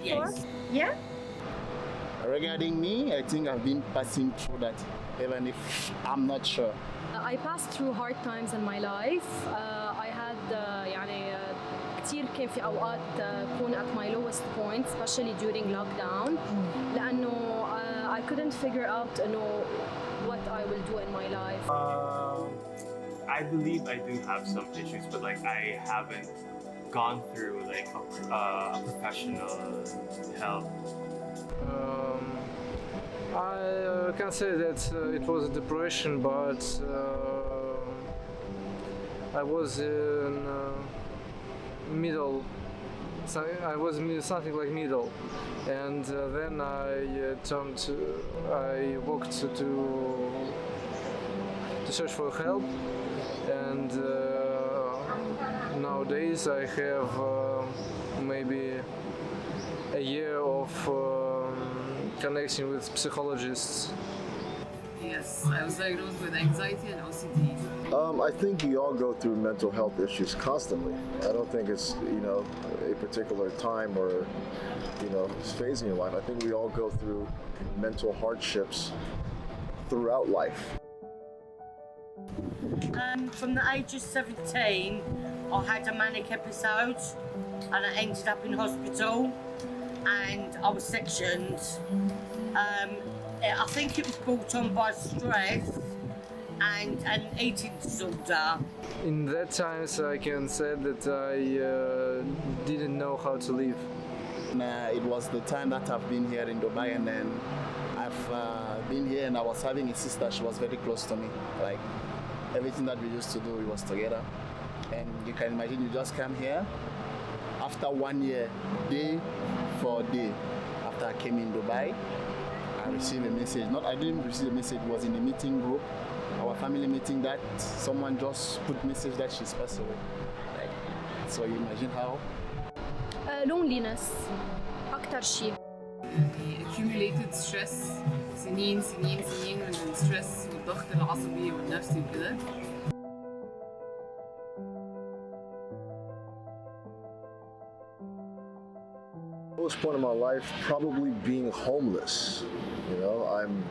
before? Yes. Yeah? Regarding me, I think I've been passing through that, even if I'm not sure. I passed through hard times in my life. I had يعني كثير كان في أوقات كون at my lowest point, especially during lockdown. لأنه I couldn't figure out what I will do in my life. I believe I do have some issues, but like I haven't gone through like a professional help. I can say that it was a depression, but I was in middle. I was something like middle, and then I walked to search for help, and nowadays I have maybe a year of connection with psychologists. Yes, I was diagnosed with anxiety and OCD. I think we all go through mental health issues constantly. I don't think it's, a particular time or, phase in your life. I think we all go through mental hardships throughout life. From the age of 17, I had a manic episode and I ended up in hospital and I was sectioned. I think it was brought on by stress and an eating disorder. In that times, I can say that I didn't know how to live. It was the time that I've been here in Dubai, and then I've been here and I was having a sister. She was very close to me. Like everything that we used to do, we was together. And you can imagine, you just come here. After 1 year, day for day, after I came in Dubai, I received a message. I didn't receive a message, it was in a meeting group, our family meeting, that someone just put message that she's passed away. So you imagine how? Loneliness أكتر شيء. accumulated stress سنين من الستريس والضغط العصبي والنفسي وكده. Lowest point of my life, probably being homeless.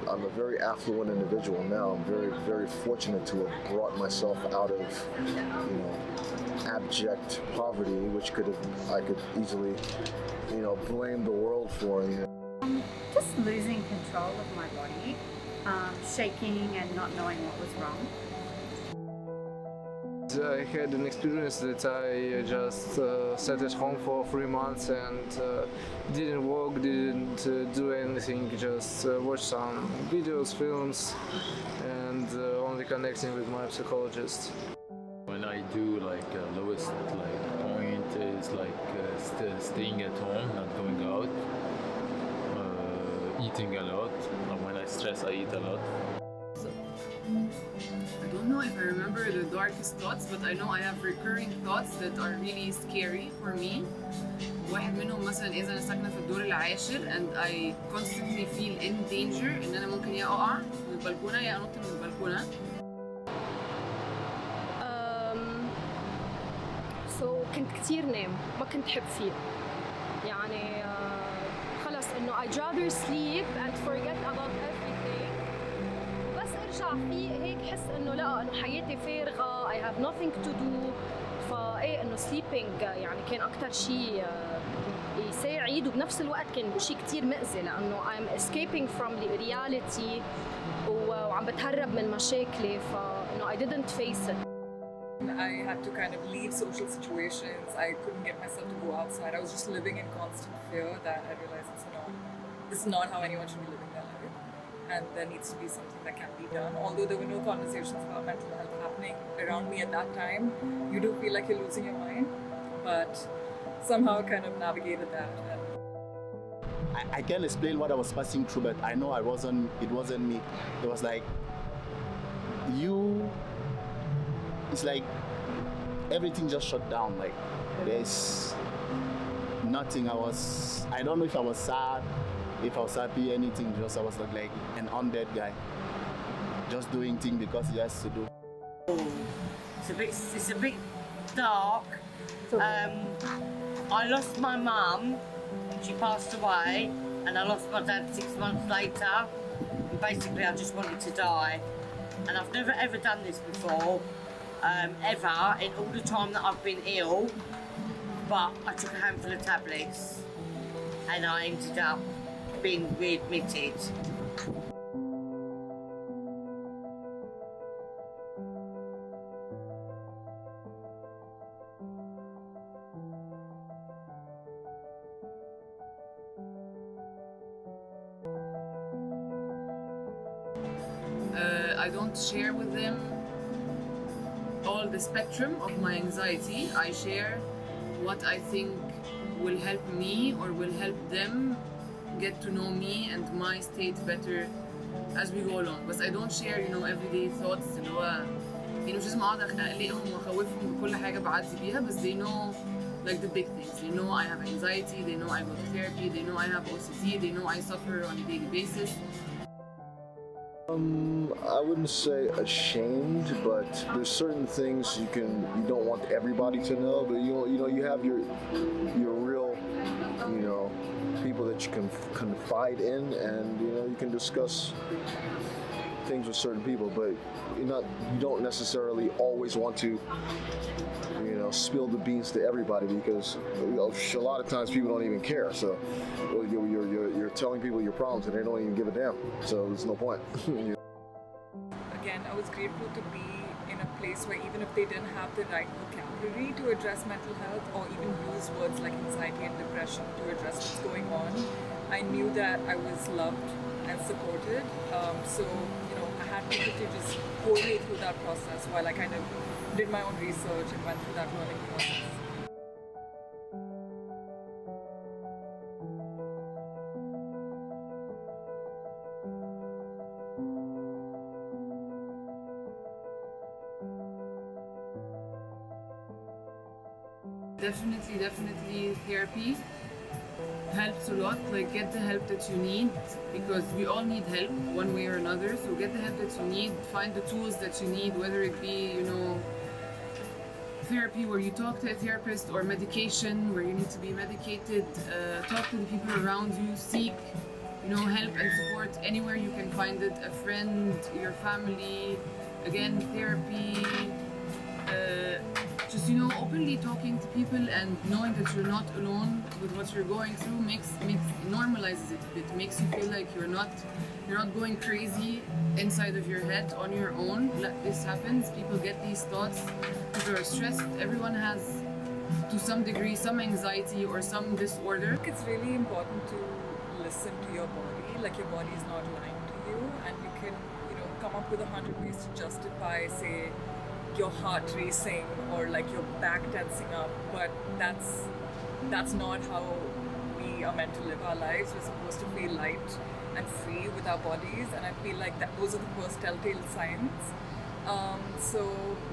I'm a very affluent individual now. I'm very, very fortunate to have brought myself out of, abject poverty, which I could easily, blame the world for. Just losing control of my body, shaking and not knowing what was wrong. I had an experience that I just sat at home for 3 months and didn't work, didn't do anything, just watch some videos, films, and only connecting with my psychologist. When I do lowest point is staying at home, not going out, eating a lot. When I stress, I eat a lot. I don't know if I remember the darkest thoughts, but I know I have recurring thoughts that are really scary for me. واحد منهم مثلا إذا أنا ساكنة في الدور العاشر and I constantly feel in danger إن أنا ممكن يا أقع من البلكونة يا أنط من البلكونة. كنت كتير نام، ما كنت حب فيه. يعني خلص إنه I'd rather sleep and forget about everything. بس ارجع فيه هيك حس إنه لا، إنه حياتي فارغة، I have nothing to do. فايه إنه sleeping يعني كان أكتر شيء يساعد، وبنفس الوقت كان شيء كتير مأذي لأنه I'm escaping from the reality وعم بتهرب من مشاكلي، فإنه I didn't face it. I had to kind of leave social situations. I couldn't get myself to go outside. I was just living in constant fear that I realized this is not how anyone should be living their life. And there needs to be something that can be done. Although there were no conversations about mental health happening around me at that time, you do feel like you're losing your mind. But somehow I kind of navigated that. I can't explain what I was passing through, but I know it wasn't me. It was like, it's like everything just shut down. Like there's nothing. I don't know if I was sad, if I was happy, anything. Just I was like an undead guy, just doing things because he has to do. It's a bit dark. I lost my mum she passed away, and I lost my dad 6 months later. And basically, I just wanted to die. And I've never ever done this before, ever, in all the time that I've been ill. But I took a handful of tablets, and I ended up being readmitted. I don't share with them all the spectrum of my anxiety. I share what I think will help me or will help them get to know me and my state better as we go along. But I don't share, everyday thoughts اللي هو مش لازم اقعد اقلقهم واخوفهم بكل حاجة بعدي بيها. بس they know like the big things. They know I have anxiety, they know I go to therapy, they know I have OCD, they know I suffer on a daily basis. I wouldn't say ashamed, but there's certain things you don't want everybody to know. But you have your real, people that you can confide in, and you can discuss things with certain people. But you don't necessarily always want to, spill the beans to everybody, because a lot of times people don't even care. So you're telling people your problems and they don't even give a damn. So there's no point. Again, I was grateful to be in a place where even if they didn't have the right vocabulary to address mental health or even use words like anxiety and depression to address what's going on, I knew that I was loved and supported. So I had people to just hold me through that process while I kind of did my own research and went through that learning process. Definitely therapy helps a lot. Like, get the help that you need, because we all need help one way or another. So get the help that you need, find the tools that you need, whether it be, therapy where you talk to a therapist, or medication where you need to be medicated. Talk to the people around you, seek, help and support anywhere you can find it. A friend, your family, again, therapy. Just openly talking to people and knowing that you're not alone with what you're going through normalizes it a bit. Makes you feel like you're not going crazy inside of your head on your own. This happens. People get these thoughts. People are stressed. Everyone has, to some degree, some anxiety or some disorder. I think it's really important to listen to your body. Like, your body is not lying to you, and you can come up with 100 ways to justify, say, your heart racing or like your back tensing up, but that's not how we are meant to live our lives. We're supposed to feel light and free with our bodies, and I feel like those are the first telltale signs. So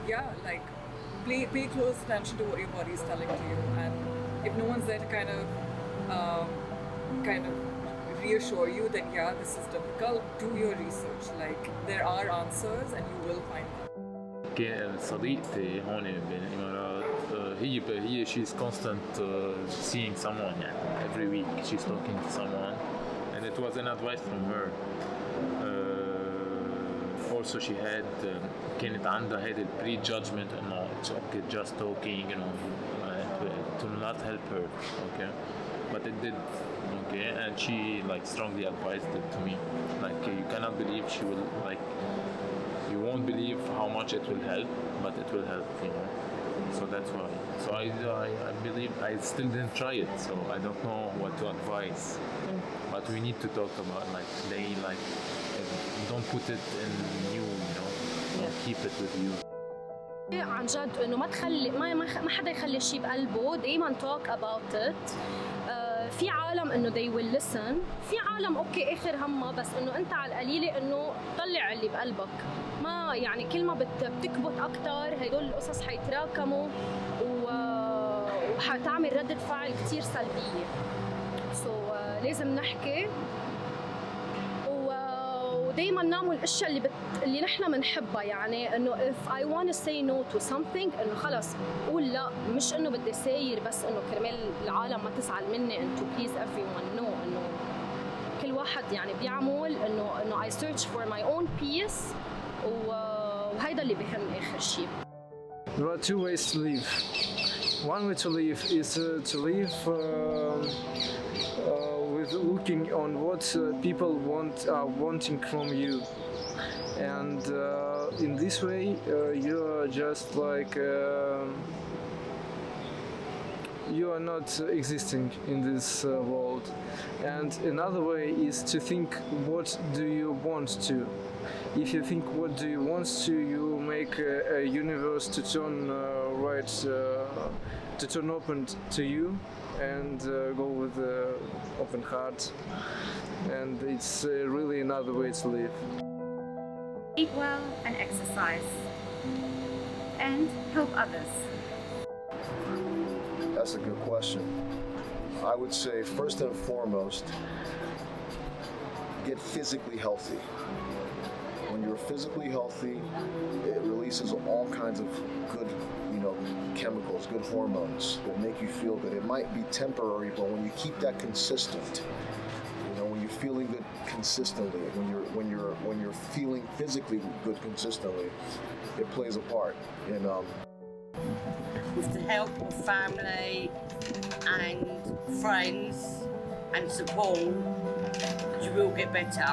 yeah, like, pay close attention to what your body is telling to you, and if no one's there to kind of reassure you that this is difficult, do your research. Like, there are answers and you will find them. صديقتي هون بالإمارات هي she's constant seeing someone every week she's talking to someone, and it was an advice from her. Also she had كانت عندها هذا prejudgment إنه it's okay just talking, to not help her, okay, but it did, okay, and she strongly advised it to me, you cannot believe she will you won't believe how much it will help, but it will help, so that's why. So I believe I still didn't try it, so I don't know what to advise, but we need to talk about don't put it in you, keep it with you. عن جد انه ما تخلي ما حدا يخلي شيء بقلبه، دايما talk about it. في عالم انه they will listen، في عالم اوكي اخر همها بس انه انت على القليله انه طلع اللي بقلبك، ما كل ما بتكبت اكثر هدول القصص حيتراكموا وحتعمل ردة فعل كثير سلبيه. لازم نحكي ودايما نعمل الاشياء اللي نحن بنحبها. يعني انه if I want to say no to something انه خلص قول لا، مش انه بدي ساير بس انه كرمال العالم ما تزعل مني and to please everyone. no، انه كل واحد يعني بيعمل انه I search for my own peace وهيدا اللي بهم اخر شيء. There are two ways to live. One way to live is to live with looking on what people are wanting from you, and in this way you are just like you are not existing in this world. And another way is to think what do you want to. If you think what do you want to, you make a universe to turn to turn open to you and go with open heart. And it's really another way to live. Eat well and exercise. And help others. That's a good question. I would say first and foremost, get physically healthy. When you're physically healthy, it releases all kinds of good, chemicals, good hormones that make you feel good. It might be temporary, but when you keep that consistent, when you're feeling good consistently, when you're feeling physically good consistently, it plays a part in With the help of family and friends and support, you will get better.